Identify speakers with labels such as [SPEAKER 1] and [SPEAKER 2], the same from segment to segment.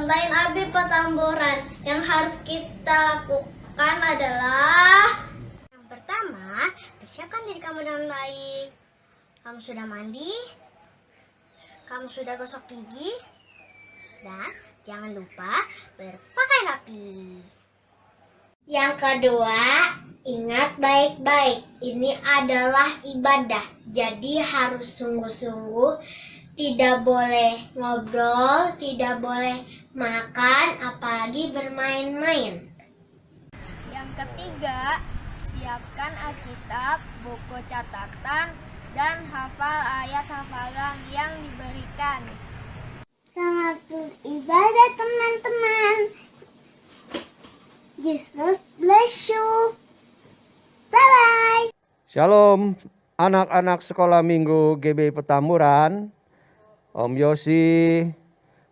[SPEAKER 1] online Abi Petamburan. Yang harus kita lakukan adalah yang pertama, persiapkan diri kamu dengan baik. Kamu sudah mandi, kamu sudah gosok gigi, dan jangan lupa berpakaian rapi. Yang kedua, ingat baik-baik, ini adalah ibadah, jadi harus sungguh-sungguh, tidak boleh ngobrol, tidak boleh makan, apalagi bermain-main.
[SPEAKER 2] Yang ketiga, siapkan Alkitab, buku catatan, dan hafal ayat hafalan yang diberikan.
[SPEAKER 1] Selamat beribadah teman-teman. Jesus bless you. Bye-bye.
[SPEAKER 3] Shalom anak-anak sekolah minggu GB Petamburan. Om Yosi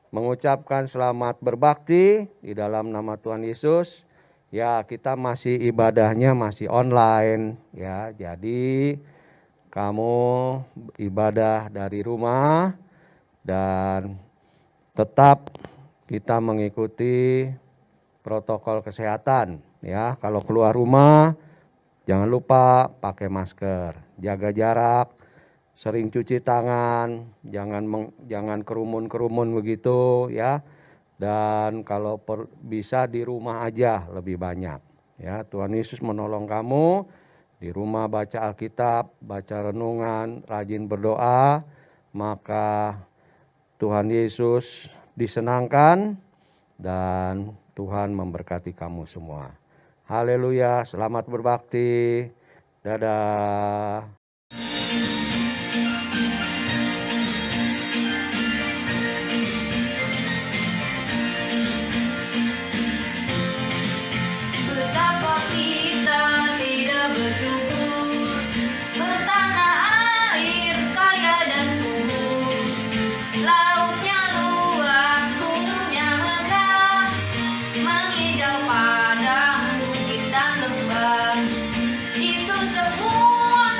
[SPEAKER 3] mengucapkan selamat berbakti di dalam nama Tuhan Yesus. Ya, kita masih ibadahnya masih online ya. Jadi kamu ibadah dari rumah dan tetap kita mengikuti protokol kesehatan ya. Kalau keluar rumah jangan lupa pakai masker, jaga jarak, sering cuci tangan, jangan kerumun-kerumun begitu ya. Dan kalau bisa di rumah aja lebih banyak ya. Tuhan Yesus menolong kamu di rumah, baca Alkitab, baca renungan, rajin berdoa, maka Tuhan Yesus disenangkan dan Tuhan memberkati kamu semua. Haleluya, selamat berbakti. Dadah.
[SPEAKER 4] Betapa kita tidak bersyukur, bertanah air kaya dan subur, lautnya luas, gunungnya megah, menghijau padang, bukit dan lembah. Itu semua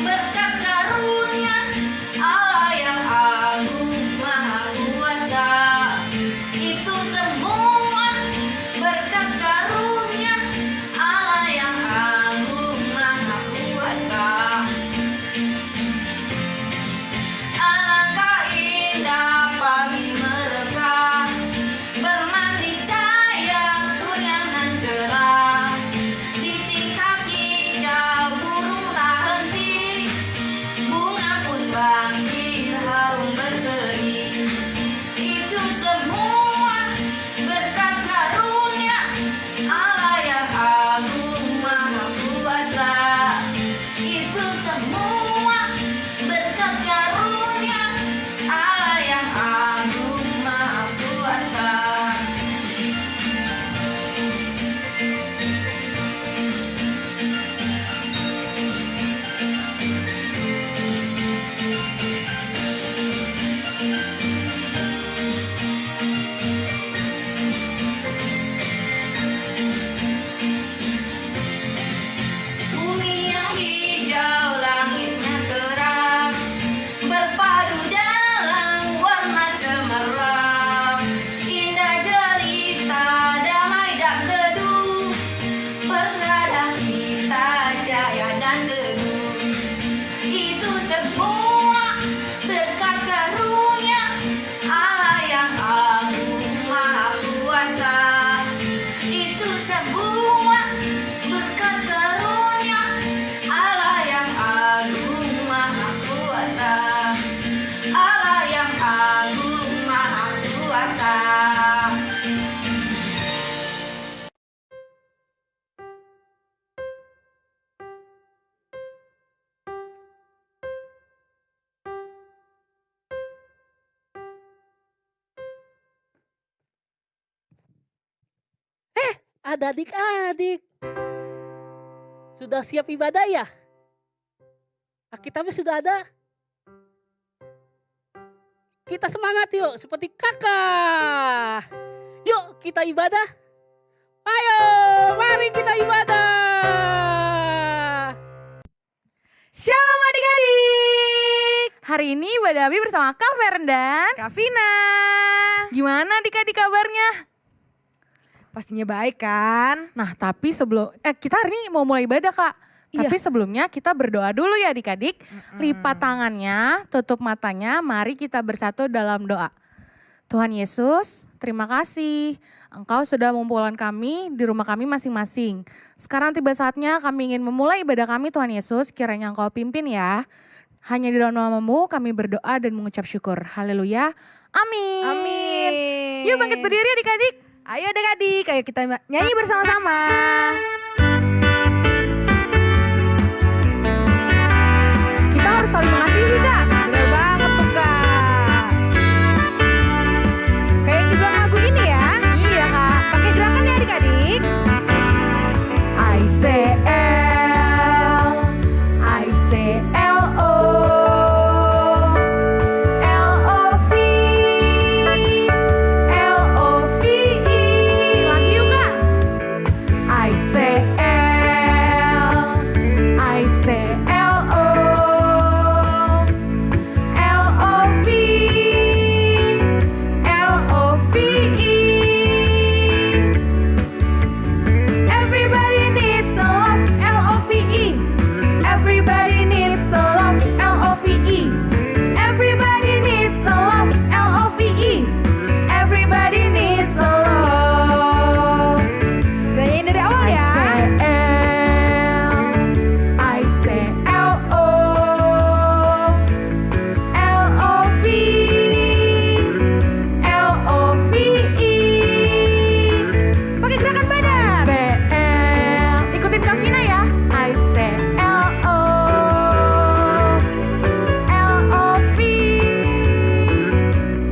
[SPEAKER 4] berkat karunia Allah yang agung maha kuasa. Itu semua berkat karunia Allah yang agung maha kuasa. Alangkah indah pagi mereka, bermandi cahaya surya nan cerah. Titik kaki kicau burung tak henti, bunga pun bangkit harum berseri. Itu semua berkat karunia Allah yang agung maha kuasa. Itu semua berkat karunia Allah yang agung maha kuasa. Bumi yang hijau, langitnya terang, berpadu dalam warna cemerlang. Indah jelita, damai dan teduh, berserah kita jaya dan teduh. Itu semua berkat karunia Allah yang agung maha kuasa. Itu semua berkat karunia Allah yang agung maha kuasa. Allah yang agung maha kuasa.
[SPEAKER 5] Ada adik-adik. Sudah siap ibadah ya? Alkitabnya sudah ada? Kita semangat yuk, seperti kakak. Yuk kita ibadah. Ayo, mari kita ibadah.
[SPEAKER 4] Shalom adik-adik.
[SPEAKER 6] Hari ini Ibadah Abi bersama Kak Feren dan
[SPEAKER 7] Kak Vina.
[SPEAKER 6] gimana adik-adik kabarnya?
[SPEAKER 7] Pastinya baik kan?
[SPEAKER 6] Nah tapi sebelum, kita hari ini mau mulai ibadah Kak.
[SPEAKER 7] Iya.
[SPEAKER 6] Tapi sebelumnya kita berdoa dulu ya adik-adik. Lipat tangannya, tutup matanya, mari kita bersatu dalam doa. Tuhan Yesus, terima kasih. Engkau sudah mengumpulkan kami di rumah kami masing-masing. Sekarang tiba saatnya kami ingin memulai ibadah kami Tuhan Yesus, kiranya Engkau pimpin ya. Hanya di dalam nama-Mu kami berdoa dan mengucap syukur. Haleluya. Amin.
[SPEAKER 7] Amin.
[SPEAKER 6] Yuk bangkit berdiri adik-adik.
[SPEAKER 7] Ayo adik-adik, ayo kita nyanyi bersama-sama.
[SPEAKER 6] Kita harus saling mengasihi Kak.
[SPEAKER 7] Bener banget tuh Kak. Kayak yang di belakang lagu ini ya.
[SPEAKER 6] Iya Kak.
[SPEAKER 7] Pakai gerakan ya adik-adik.
[SPEAKER 6] I say L, I say L-O, L-O-V-E. Lagi yuk Kak. I say L, I say L-O, L-O-V-E, L-O-V-E. Everybody needs a love, L-O-V-E. Everybody needs a love, L-O-V-E. Everybody needs a love, L-O-V-E. Everybody needs a love.
[SPEAKER 7] Kita nyanyiin dari awal ya.
[SPEAKER 6] I say L-O, L-O-V-E, L-O-V-E.
[SPEAKER 7] Pakai gerakan badan.
[SPEAKER 6] Ikutin Kak Vina ya. I say L-O, L-O-V-E,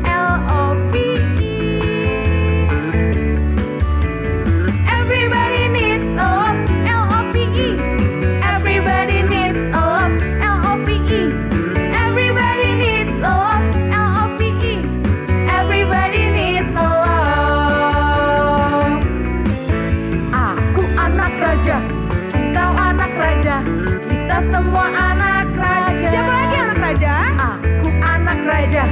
[SPEAKER 6] L-O-V-E. Everybody needs a love, L-O-V-E. Everybody needs a love, L-O-V-E. Everybody needs a love, L-O-V-E. Everybody needs a love. Aku anak raja, kita anak raja, kita semua anak raja.
[SPEAKER 7] Siapa lagi anak raja?
[SPEAKER 6] Aku anak raja,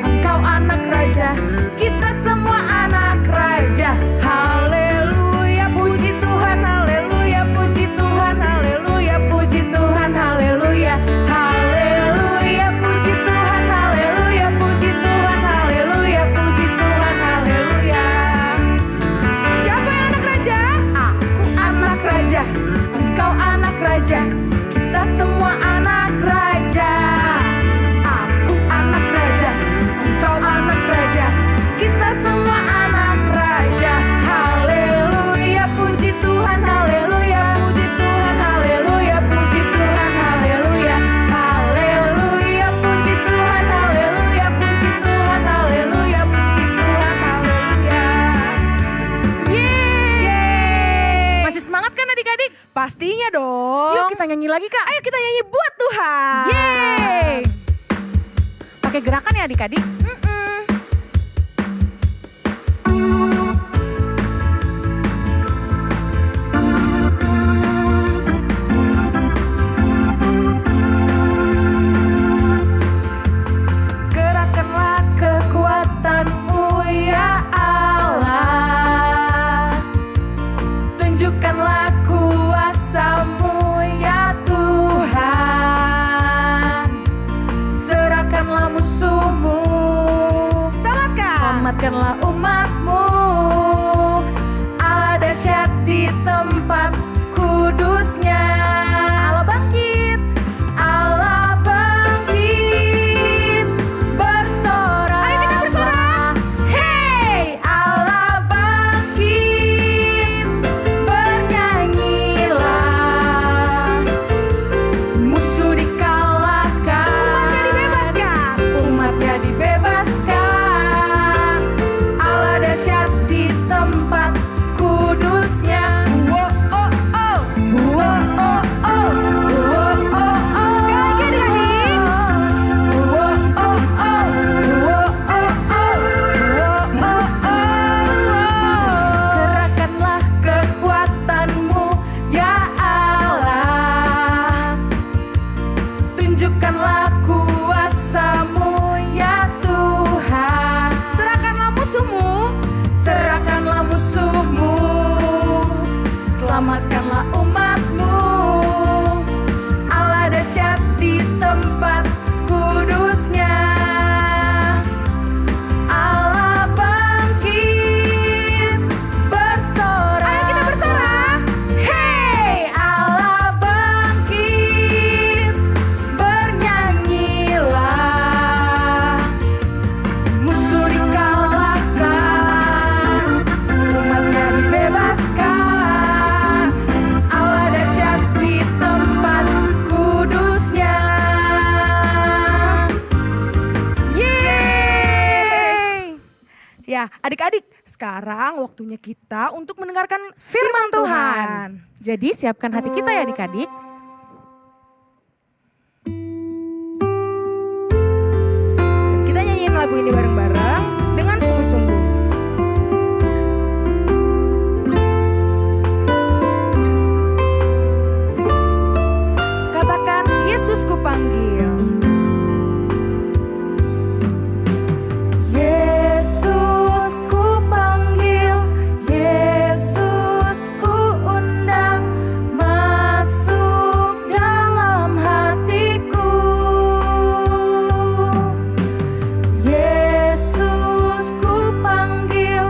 [SPEAKER 6] engkau anak raja, kita semua anak raja. Haleluya, puji Tuhan, haleluya, puji Tuhan, haleluya, puji Tuhan, haleluya. Haleluya, puji Tuhan, haleluya, puji Tuhan, haleluya, puji Tuhan, haleluya.
[SPEAKER 7] Siapa yang anak raja?
[SPEAKER 6] Aku anak raja, engkau anak raja, kita semua anak raja. Aku anak raja, engkau anak raja, kita semua anak raja. Haleluya, puji Tuhan, haleluya, puji Tuhan, haleluya, puji Tuhan, haleluya. Haleluya, puji Tuhan, haleluya, puji Tuhan, haleluya, puji Tuhan, haleluya. Yeay. Masih semangat kan adik-adik?
[SPEAKER 7] Pastinya dong.
[SPEAKER 6] Yuk kita nyanyi lagi Kak.
[SPEAKER 7] Ayo kita nyanyi buat Tuhan.
[SPEAKER 6] Yeay. Pakai gerakan ya adik-adik. Gerakkanlah kekuatan-Mu ya Allah. Tunjukkanlah kuasa-Mu ya Tuhan. Serahkanlah musuh-Mu
[SPEAKER 7] Adik-adik, sekarang waktunya kita untuk mendengarkan firman Tuhan.
[SPEAKER 6] Jadi siapkan hati kita ya adik-adik.
[SPEAKER 7] Dan kita nyanyiin lagu ini bareng-bareng dengan sungguh-sungguh. Katakan, Yesus ku panggil.
[SPEAKER 6] Yesus ku panggil, Yesus ku undang, masuk dalam hatiku. Yesus ku panggil,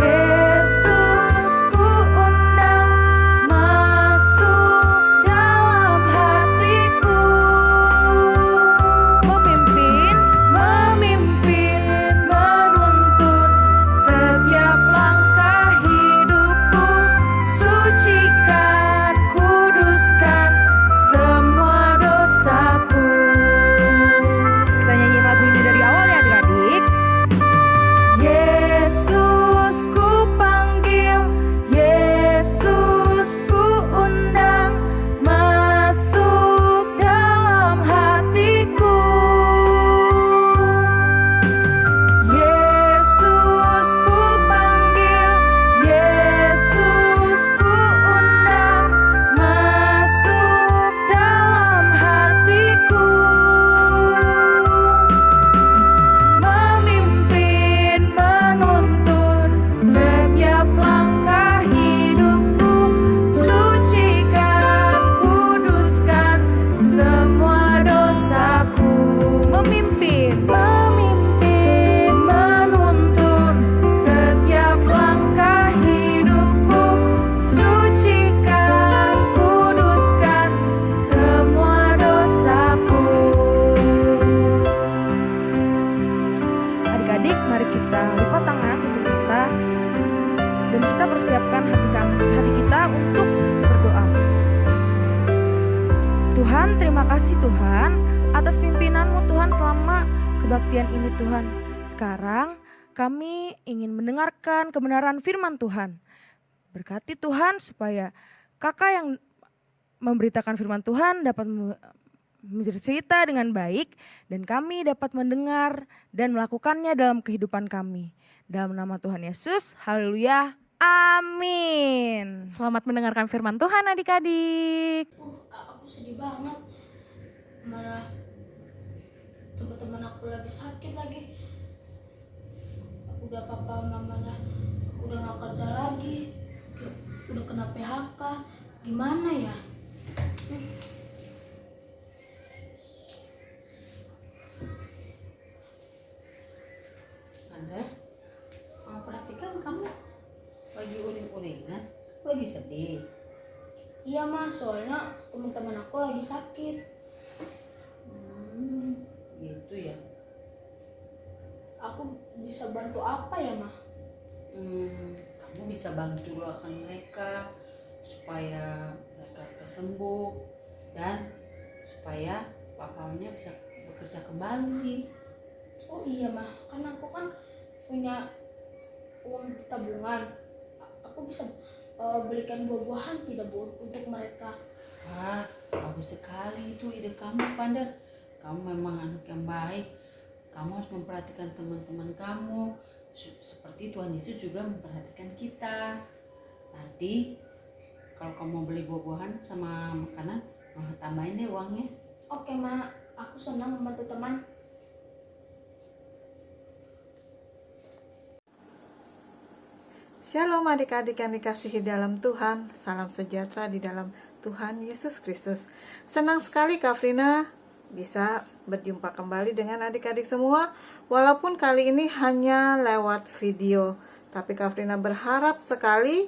[SPEAKER 6] Yesus ku undang, masuk dalam hatiku.
[SPEAKER 7] Memimpin,
[SPEAKER 6] Memimpin, menuntun setiap langkah hidupku, sucikan, kuduskan semua dosaku.
[SPEAKER 7] kita nyanyiin lagu ini dari awal ya adik-adik.
[SPEAKER 6] Yesus ku panggil, Yesus ku undang, masuk dalam hatiku. Yesus ku panggil, Yesus ku undang, masuk dalam hatiku. Memimpin, menuntun setiap langkah hidupku, sucikan, kuduskan semua dosaku.
[SPEAKER 7] Memimpin,
[SPEAKER 6] Memimpin, menuntun setiap langkah hidupku, sucikan, kuduskan semua dosaku.
[SPEAKER 7] adik-adik, mari kita lipat tangan, tutup mata, dan kita persiapkan hati kita untuk berdoa. Tuhan, terima kasih Tuhan atas pimpinan-Mu Tuhan selama kebaktian ini Tuhan. Sekarang kami ingin mendengarkan kebenaran firman Tuhan. Berkati Tuhan supaya kakak yang memberitakan firman Tuhan dapat bercerita dengan baik dan kami dapat mendengar dan melakukannya dalam kehidupan kami. Dalam nama Tuhan Yesus, haleluya, amin.
[SPEAKER 6] Selamat mendengarkan firman Tuhan adik-adik.
[SPEAKER 2] Aku sedih banget. Mana teman-teman aku lagi sakit lagi. Udah papa mamanya udah gak kerja lagi. Udah kena PHK. Gimana ya?
[SPEAKER 8] Anda, perhatikan kamu lagi uring-uringan, lagi sedih.
[SPEAKER 2] Iya mas, soalnya teman-teman aku lagi sakit.
[SPEAKER 8] Gitu ya.
[SPEAKER 2] Aku bisa bantu apa ya mah?
[SPEAKER 8] Kamu bisa bantu doakan mereka supaya mereka kesembuh dan supaya papanya bisa bekerja kembali.
[SPEAKER 2] Oh iya mah, karena aku kan punya uang di tabungan. Aku bisa belikan buah-buahan tidak Bu untuk mereka.
[SPEAKER 8] Wah, bagus sekali itu ide kamu, Panda. Kamu memang anak yang baik. Kamu harus memperhatikan teman-teman kamu. Seperti Tuhan Yesus juga memperhatikan kita. Nanti kalau kamu mau beli buah-buahan sama makanan, mama tambahin deh uangnya.
[SPEAKER 2] Oke Ma, aku senang membantu teman.
[SPEAKER 9] Shalom adik-adik yang dikasihi dalam Tuhan, salam sejahtera di dalam Tuhan Yesus Kristus. Senang sekali Kak Frina bisa berjumpa kembali dengan adik-adik semua, walaupun kali ini hanya lewat video. Tapi Kak Frina berharap sekali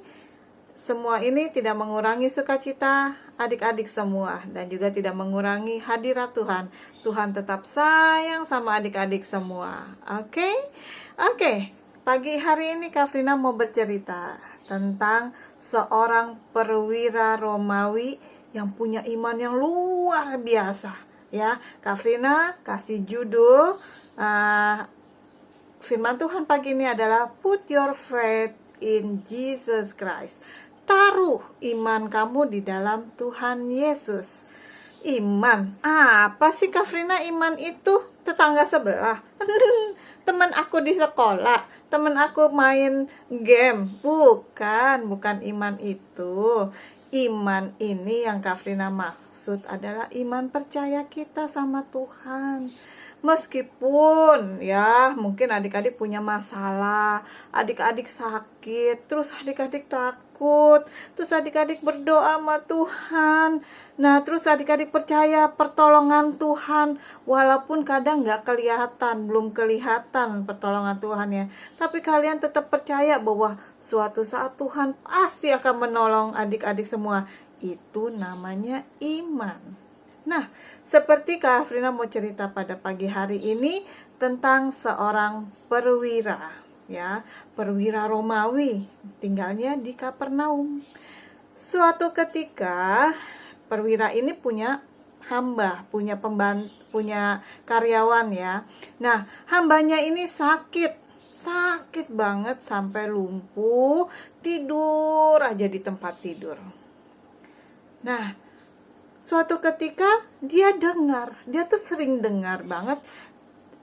[SPEAKER 9] semua ini tidak mengurangi sukacita adik-adik semua dan juga tidak mengurangi hadirat Tuhan. Tuhan tetap sayang sama adik-adik semua. Oke? Pagi hari ini Kak Frina mau bercerita tentang seorang perwira Romawi yang punya iman yang luar biasa. Ya, Kak Frina kasih judul firman Tuhan pagi ini adalah put your faith in Jesus Christ. Taruh iman kamu di dalam Tuhan Yesus. Iman, apa sih Kafrina iman itu? Tetangga sebelah, teman aku di sekolah, teman aku main game. Bukan iman itu. Iman ini yang Kafrina maksud adalah iman percaya kita sama Tuhan. Meskipun ya mungkin adik-adik punya masalah, adik-adik sakit, terus adik-adik takut, terus adik-adik berdoa sama Tuhan. Nah, terus adik-adik percaya pertolongan Tuhan, walaupun kadang nggak kelihatan, belum kelihatan pertolongan Tuhan ya. Tapi kalian tetap percaya bahwa suatu saat Tuhan pasti akan menolong adik-adik semua. Itu namanya iman. Nah, seperti Kak Afrina mau cerita pada pagi hari ini tentang seorang perwira, ya, perwira Romawi, tinggalnya di Kapernaum. Suatu ketika perwira ini punya hamba, punya pembantu, punya karyawan ya. Nah, hambanya ini sakit banget sampai lumpuh, tidur aja di tempat tidur. Nah, suatu ketika dia tuh sering dengar banget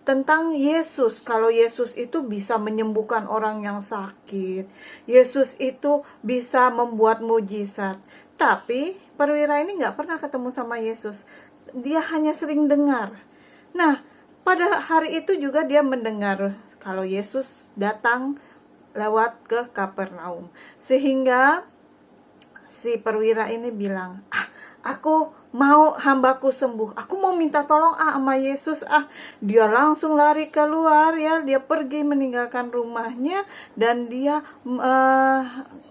[SPEAKER 9] tentang Yesus. Kalau Yesus itu bisa menyembuhkan orang yang sakit, Yesus itu bisa membuat mujizat. Tapi perwira ini nggak pernah ketemu sama Yesus. Dia hanya sering dengar. Nah, pada hari itu juga dia mendengar kalau Yesus datang lewat ke Kapernaum. Sehingga si perwira ini bilang, aku mau hambaku sembuh. Aku mau minta tolong sama Yesus. Dia langsung lari keluar ya. Dia pergi meninggalkan rumahnya dan dia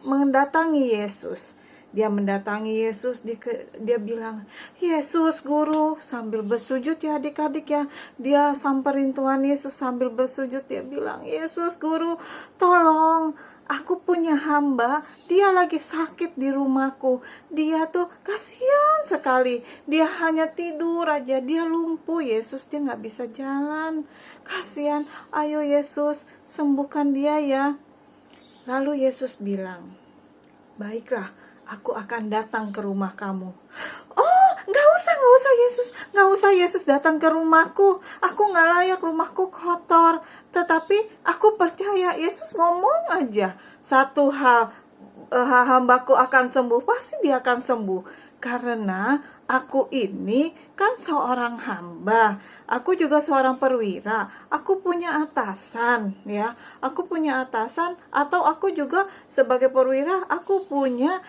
[SPEAKER 9] mendatangi Yesus. Dia mendatangi Yesus, dia bilang, Yesus guru, sambil bersujud ya adik-adik ya. Dia samperin Tuhan Yesus sambil bersujud, dia bilang, Yesus guru, tolong, aku punya hamba, dia lagi sakit di rumahku. Dia tuh kasihan sekali, dia hanya tidur aja, dia lumpuh Yesus, dia gak bisa jalan. Kasihan, ayo Yesus, sembuhkan dia ya. Lalu Yesus bilang, baiklah, aku akan datang ke rumah kamu. Oh, gak usah Yesus, gak usah Yesus datang ke rumahku. Aku gak layak, rumahku kotor. Tetapi aku percaya Yesus ngomong aja satu hal, hambaku akan sembuh, pasti dia akan sembuh. Karena aku ini kan seorang hamba, aku juga seorang perwira, aku punya atasan ya, aku punya atasan, atau aku juga sebagai perwira, aku punya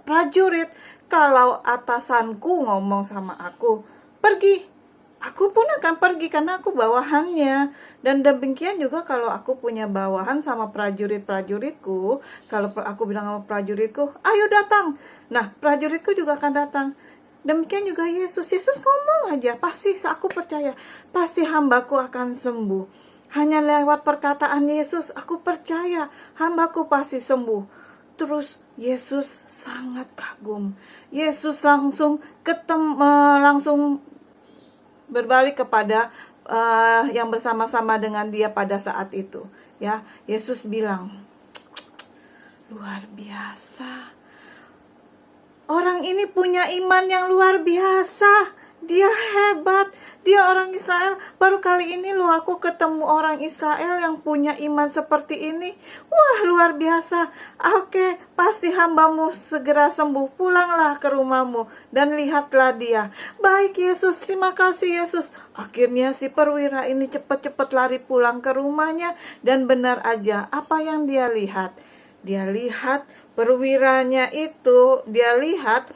[SPEAKER 9] prajurit. Kalau atasanku ngomong sama aku, pergi, aku pun akan pergi karena aku bawahannya. Dan demikian juga kalau aku punya bawahan sama prajurit-prajuritku, kalau aku bilang sama prajuritku, ayo datang. Nah, prajuritku juga akan datang. Demikian juga Yesus ngomong aja, pasti aku percaya, pasti hambaku akan sembuh. Hanya lewat perkataan Yesus, aku percaya hambaku pasti sembuh. Terus Yesus sangat kagum. Yesus langsung langsung berbalik kepada yang bersama-sama dengan dia pada saat itu ya. Yesus bilang, luar biasa, orang ini punya iman yang luar biasa, dia hebat, dia orang Israel. Baru kali ini loh aku ketemu orang Israel yang punya iman seperti ini. Wah, luar biasa. Oke, pasti hambamu segera sembuh. Pulanglah ke rumahmu dan lihatlah dia. Baik Yesus, terima kasih Yesus. Akhirnya si perwira ini cepat-cepat lari pulang ke rumahnya. Dan benar aja apa yang dia lihat. Dia lihat perwiranya itu, dia lihat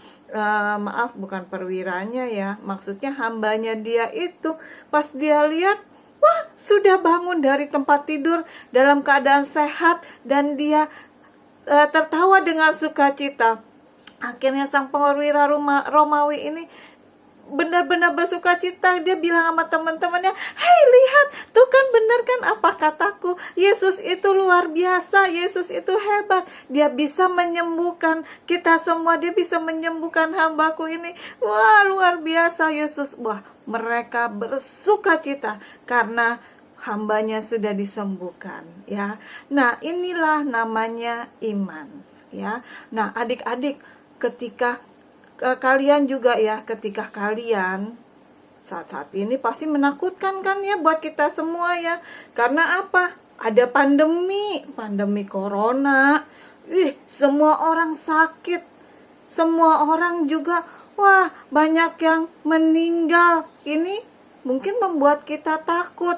[SPEAKER 9] bukan perwiranya ya, maksudnya hambanya dia itu, pas dia lihat, wah, sudah bangun dari tempat tidur dalam keadaan sehat dan dia tertawa dengan sukacita. Akhirnya sang perwira Romawi ini benar-benar bersuka cita. Dia bilang sama teman-temannya, "Hei, lihat, tuh kan benar kan apa kataku. Yesus itu luar biasa, Yesus itu hebat. Dia bisa menyembuhkan kita semua, dia bisa menyembuhkan hambaku ini. Wah, luar biasa Yesus." Wah, mereka bersuka cita karena hambanya sudah disembuhkan, ya. Nah, inilah namanya iman, ya. Nah, adik-adik, ketika kalian juga ya, ketika kalian saat-saat ini pasti menakutkan kan ya buat kita semua ya. Karena apa? Ada pandemi corona. Semua orang sakit. Semua orang juga, wah, banyak yang meninggal. Ini mungkin membuat kita takut.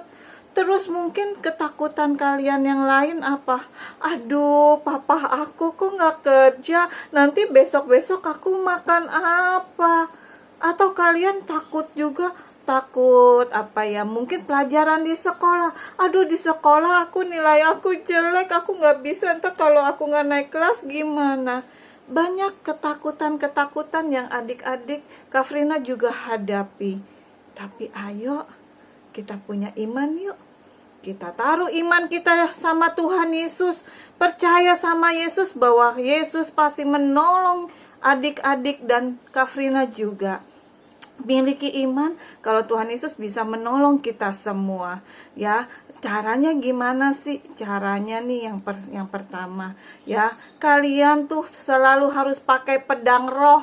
[SPEAKER 9] Terus mungkin ketakutan kalian yang lain apa? Aduh, papa aku kok nggak kerja, nanti besok-besok aku makan apa? Atau kalian takut juga, takut apa ya, mungkin pelajaran di sekolah. Aduh, di sekolah aku nilai aku jelek, aku nggak bisa, entah kalau aku nggak naik kelas gimana. Banyak ketakutan-ketakutan yang adik-adik Kafrina juga hadapi. Tapi ayo, kita punya iman yuk. Kita taruh iman kita sama Tuhan Yesus. Percaya sama Yesus bahwa Yesus pasti menolong adik-adik dan Kafrina juga. Miliki iman kalau Tuhan Yesus bisa menolong kita semua. Ya, caranya gimana sih? Caranya nih yang pertama, ya. Kalian tuh selalu harus pakai pedang roh.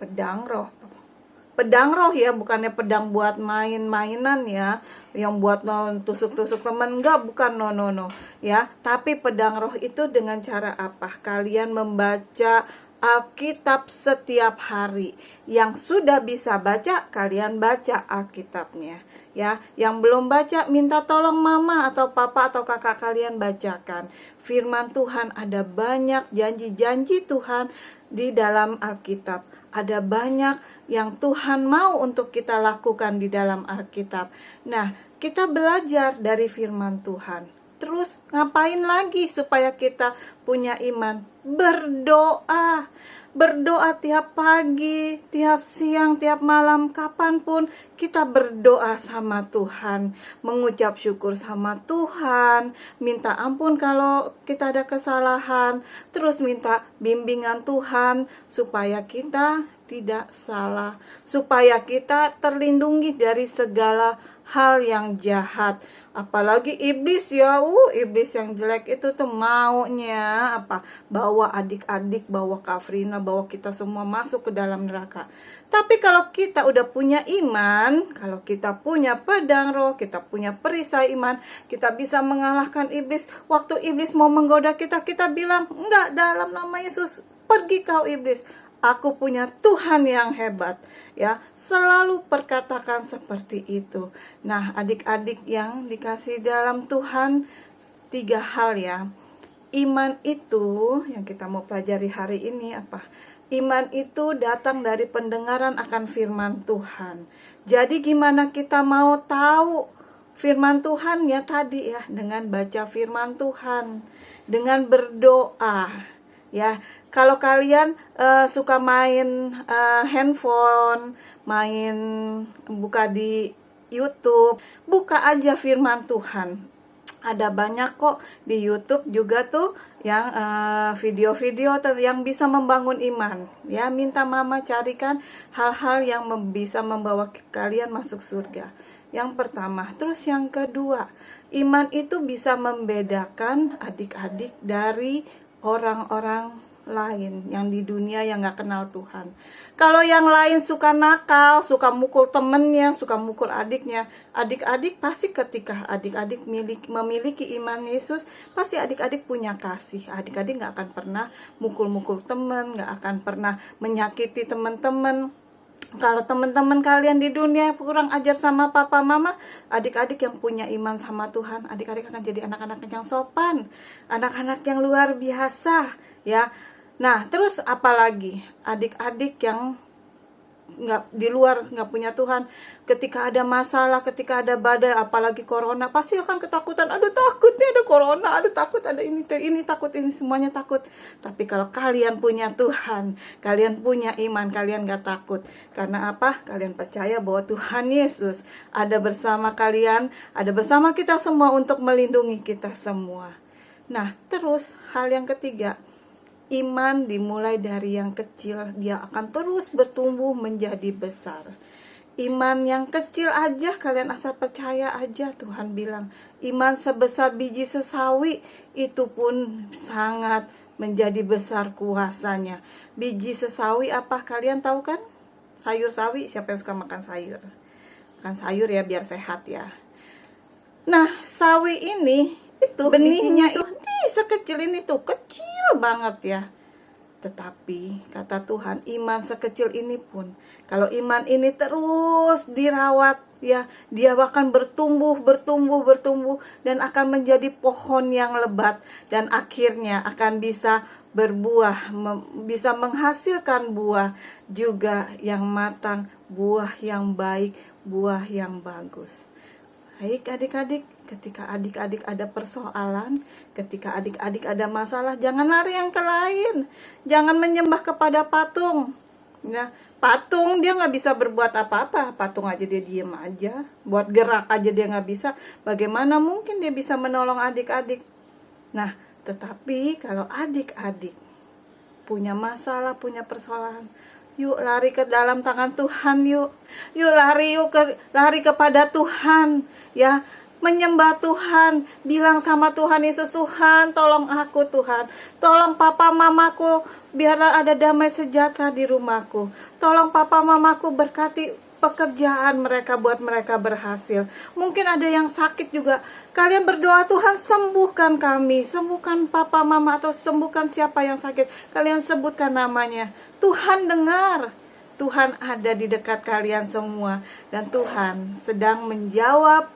[SPEAKER 9] Pedang roh ya, bukannya pedang buat main-mainan ya, yang buat tusuk-tusuk temen, enggak, bukan, no. Ya, tapi pedang roh itu dengan cara apa? Kalian membaca Alkitab setiap hari. Yang sudah bisa baca, kalian baca Alkitabnya. Ya, yang belum baca, minta tolong mama atau papa atau kakak kalian bacakan. Firman Tuhan, ada banyak janji-janji Tuhan di dalam Alkitab. Ada banyak yang Tuhan mau untuk kita lakukan di dalam Alkitab. Nah, kita belajar dari firman Tuhan. Terus ngapain lagi supaya kita punya iman? Berdoa. Berdoa tiap pagi, tiap siang, tiap malam, kapanpun kita berdoa sama Tuhan. Mengucap syukur sama Tuhan. Minta ampun kalau kita ada kesalahan. Terus minta bimbingan Tuhan supaya kita tidak salah. Supaya kita terlindungi dari segala hal yang jahat. Apalagi iblis ya, iblis yang jelek itu tuh maunya apa? Bawa adik-adik, bawa Kafrina, bawa kita semua masuk ke dalam neraka. Tapi kalau kita udah punya iman, kalau kita punya pedang roh, kita punya perisai iman, kita bisa mengalahkan iblis. Waktu iblis mau menggoda kita, kita bilang, enggak, dalam nama Yesus, pergi kau iblis. Aku punya Tuhan yang hebat, ya. Selalu perkatakan seperti itu. Nah, adik-adik yang dikasih dalam Tuhan, 3 hal ya. Iman itu yang kita mau pelajari hari ini apa? Iman itu datang dari pendengaran akan firman Tuhan. Jadi gimana kita mau tahu firman Tuhan ya tadi ya, dengan baca firman Tuhan, dengan berdoa. Ya, kalau kalian suka main handphone, buka di YouTube, buka aja firman Tuhan. Ada banyak kok di YouTube juga tuh yang video-video yang bisa membangun iman. Ya, minta mama carikan hal-hal yang bisa membawa kalian masuk surga. Yang pertama, terus yang kedua, iman itu bisa membedakan adik-adik dari orang-orang lain yang di dunia yang gak kenal Tuhan. Kalau yang lain suka nakal, suka mukul temennya, suka mukul adiknya, adik-adik pasti ketika adik-adik memiliki iman Yesus, pasti adik-adik punya kasih. Adik-adik gak akan pernah mukul-mukul temen, gak akan pernah menyakiti teman-teman. Kalau teman-teman kalian di dunia kurang ajar sama papa mama, adik-adik yang punya iman sama Tuhan, adik-adik akan jadi anak-anak yang sopan, anak-anak yang luar biasa, ya. Nah, terus apalagi adik-adik yang di luar nggak punya Tuhan, ketika ada masalah, ketika ada badai, apalagi corona, pasti akan ketakutan. Aduh, takut nih ada corona, aduh takut ada ini takut, ini semuanya takut. Tapi kalau kalian punya Tuhan, kalian punya iman, kalian gak takut. Karena apa? Kalian percaya bahwa Tuhan Yesus ada bersama kalian, ada bersama kita semua untuk melindungi kita semua. Nah, terus hal yang ketiga, iman dimulai dari yang kecil, dia akan terus bertumbuh menjadi besar. Iman yang kecil aja kalian asal percaya aja, Tuhan bilang iman sebesar biji sesawi itu pun sangat menjadi besar kuasanya. Biji sesawi apa kalian tahu kan? Sayur sawi, siapa yang suka makan sayur? Makan sayur ya biar sehat ya. Nah, sawi ini itu benihnya itu sekecil ini tuh, kecil banget ya. Tetapi kata Tuhan, iman sekecil ini pun, kalau iman ini terus dirawat ya, dia akan bertumbuh dan akan menjadi pohon yang lebat dan akhirnya akan bisa berbuah, bisa menghasilkan buah juga yang matang, buah yang baik, buah yang bagus. Baik adik-adik, ketika adik-adik ada persoalan, ketika adik-adik ada masalah, jangan lari yang ke lain. Jangan menyembah kepada patung. Ya, patung dia nggak bisa berbuat apa-apa. Patung aja dia diem aja. Buat gerak aja dia nggak bisa. Bagaimana mungkin dia bisa menolong adik-adik? Nah, tetapi kalau adik-adik punya masalah, punya persoalan, yuk lari ke dalam tangan Tuhan, yuk lari kepada Tuhan, ya, menyembah Tuhan, bilang sama Tuhan Yesus, Tuhan tolong aku, Tuhan tolong papa mamaku, biarlah ada damai sejahtera di rumahku, tolong papa mamaku, berkati pekerjaan mereka, buat mereka berhasil. Mungkin ada yang sakit juga, kalian berdoa, Tuhan sembuhkan kami, sembuhkan papa mama, atau sembuhkan siapa yang sakit, kalian sebutkan namanya. Tuhan dengar, Tuhan ada di dekat kalian semua, dan Tuhan sedang menjawab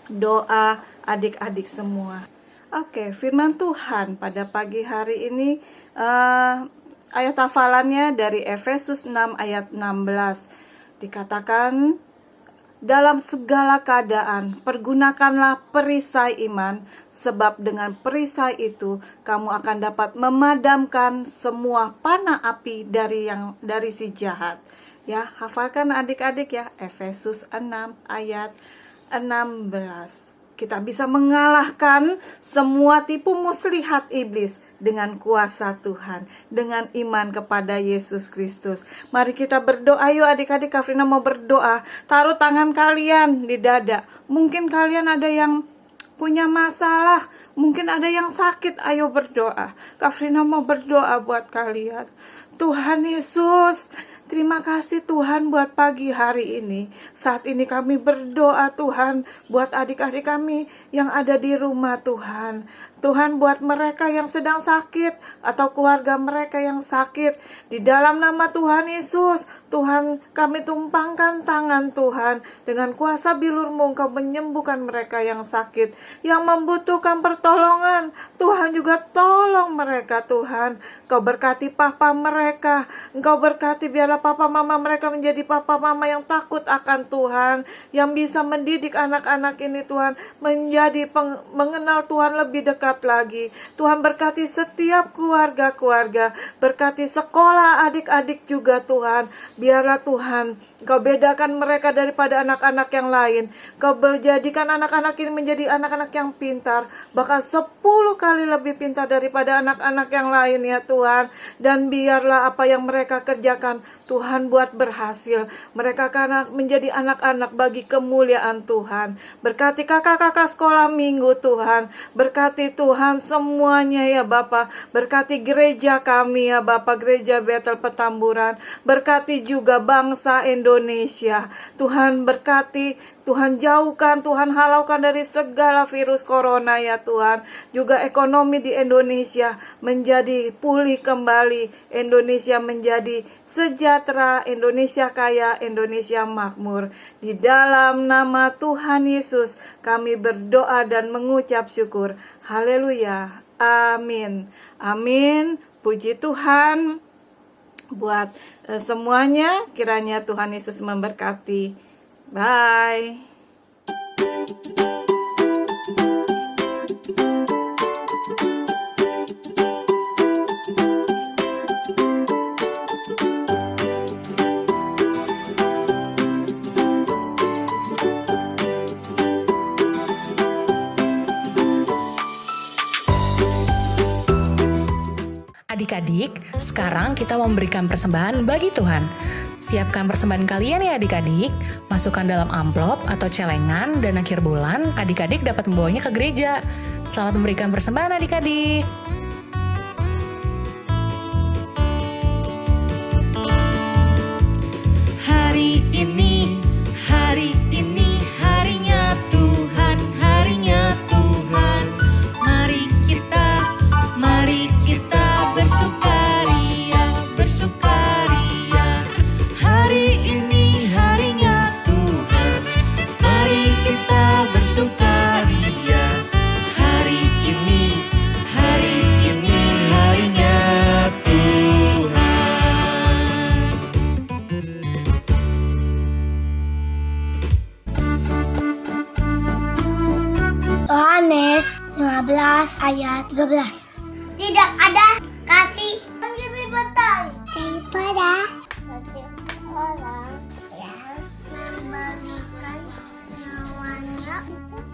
[SPEAKER 9] doa adik-adik semua. Oke, firman Tuhan pada pagi hari ini, ayat hafalannya dari Efesus 6 ayat 16. Dikatakan, dalam segala keadaan pergunakanlah perisai iman, sebab dengan perisai itu kamu akan dapat memadamkan semua panah api dari si jahat. Ya, hafalkan adik-adik ya, Efesus 6 ayat 16. Kita bisa mengalahkan semua tipu muslihat iblis dengan kuasa Tuhan, dengan iman kepada Yesus Kristus. Mari kita berdoa, yuk adik-adik. Kafrina mau berdoa. Taruh tangan kalian di dada. Mungkin kalian ada yang punya masalah, mungkin ada yang sakit, ayo berdoa. Kafrina mau berdoa buat kalian. Tuhan Yesus, terima kasih Tuhan buat pagi hari ini. Saat ini kami berdoa Tuhan buat adik-adik kami yang ada di rumah Tuhan. Tuhan buat mereka yang sedang sakit atau keluarga mereka yang sakit. Di dalam nama Tuhan Yesus, Tuhan kami tumpangkan tangan Tuhan. Dengan kuasa bilur-Mu Engkau menyembuhkan mereka yang sakit, yang membutuhkan pertolongan. Tuhan juga tolong mereka Tuhan. Engkau berkati papa mereka. Engkau berkati biarlah papa mama mereka menjadi papa mama yang takut akan Tuhan, yang bisa mendidik anak-anak ini Tuhan menjadi mengenal Tuhan lebih dekat lagi. Tuhan berkati setiap keluarga-keluarga, berkati sekolah adik-adik juga Tuhan. Biarlah Tuhan Engkau bedakan mereka daripada anak-anak yang lain. Engkau menjadikan anak-anak ini menjadi anak-anak yang pintar, bahkan 10 kali lebih pintar daripada anak-anak yang lain ya Tuhan. Dan biarlah apa yang mereka kerjakan Tuhan buat berhasil. Mereka karena menjadi anak-anak bagi kemuliaan Tuhan. Berkati kakak-kakak sekolah minggu Tuhan. Berkati Tuhan semuanya ya Bapa. Berkati gereja kami ya Bapa, gereja Betel Petamburan. Berkati juga bangsa Indonesia. Tuhan berkati, Tuhan jauhkan, Tuhan halaukan dari segala virus corona ya Tuhan. Juga ekonomi di Indonesia menjadi pulih kembali. Indonesia menjadi sejahtera, Indonesia kaya, Indonesia makmur. Di dalam nama Tuhan Yesus kami berdoa dan mengucap syukur. Haleluya. Amin. Amin. Puji Tuhan buat semuanya. Kiranya Tuhan Yesus memberkati. Bye.
[SPEAKER 6] Adik-adik, sekarang kita memberikan persembahan bagi Tuhan. Siapkan persembahan kalian ya adik-adik, masukkan dalam amplop atau celengan dan akhir bulan adik-adik dapat membawanya ke gereja. Selamat memberikan persembahan adik-adik. Hari ini harinya Tuhan, harinya Tuhan. Mari kita bersukaria, bersukaria. Hari ini harinya Tuhan, mari kita bersukaria. Hari ini harinya Tuhan.
[SPEAKER 1] Yohanes 15 ayat 13. Tidak ada kasih yang lebih betul daripada orang yang memberikan nyawanya untuk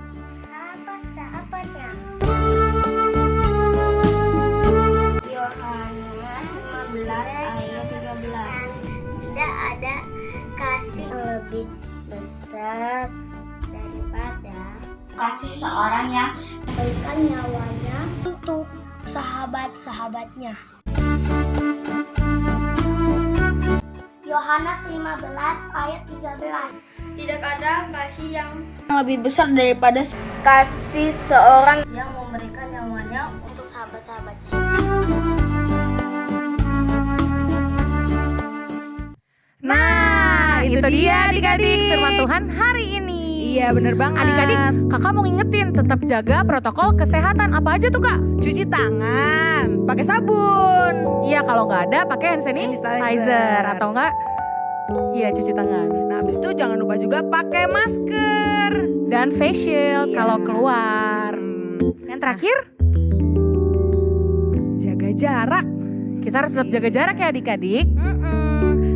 [SPEAKER 1] sahabat-sahabatnya. Yohanes 15 ayat 13. Tidak ada kasih yang lebih besar daripada kasih seorang yang memberikan nyawanya untuk sahabat-sahabatnya. Yohanes 15 ayat 13. Tidak ada kasih yang
[SPEAKER 2] lebih besar daripada
[SPEAKER 1] kasih seorang yang memberikan nyawanya untuk sahabat-sahabatnya.
[SPEAKER 6] Nah, itu dia adik-adik firman Tuhan hari ini.
[SPEAKER 7] Iya bener banget.
[SPEAKER 6] Adik-adik, kakak mau ngingetin tetap jaga protokol kesehatan. Apa aja tuh kak?
[SPEAKER 7] Cuci tangan, pakai sabun.
[SPEAKER 6] Iya, kalau nggak ada pakai hand sanitizer atau enggak? Iya, cuci tangan.
[SPEAKER 7] Nah abis itu jangan lupa juga pakai masker.
[SPEAKER 6] Dan face shield
[SPEAKER 7] Iya.
[SPEAKER 6] kalau keluar. Yang terakhir,
[SPEAKER 7] Jaga jarak.
[SPEAKER 6] kita harus tetap jaga jarak ya adik-adik.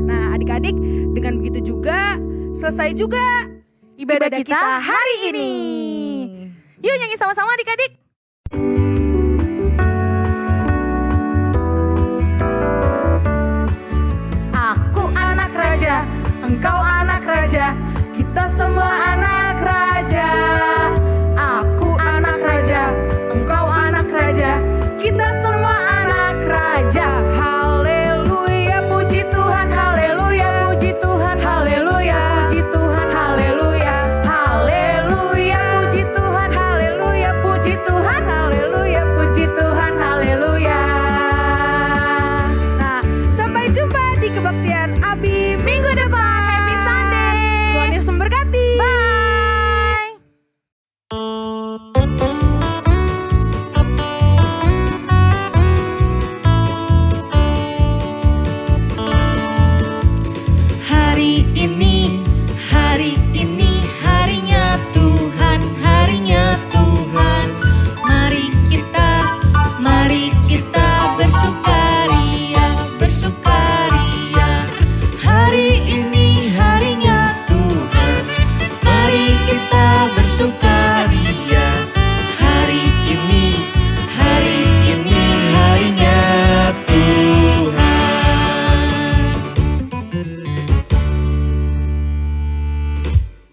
[SPEAKER 7] Nah adik-adik, dengan begitu juga selesai juga
[SPEAKER 6] Ibadah kita hari ini. Yuk nyanyi sama-sama adik-adik.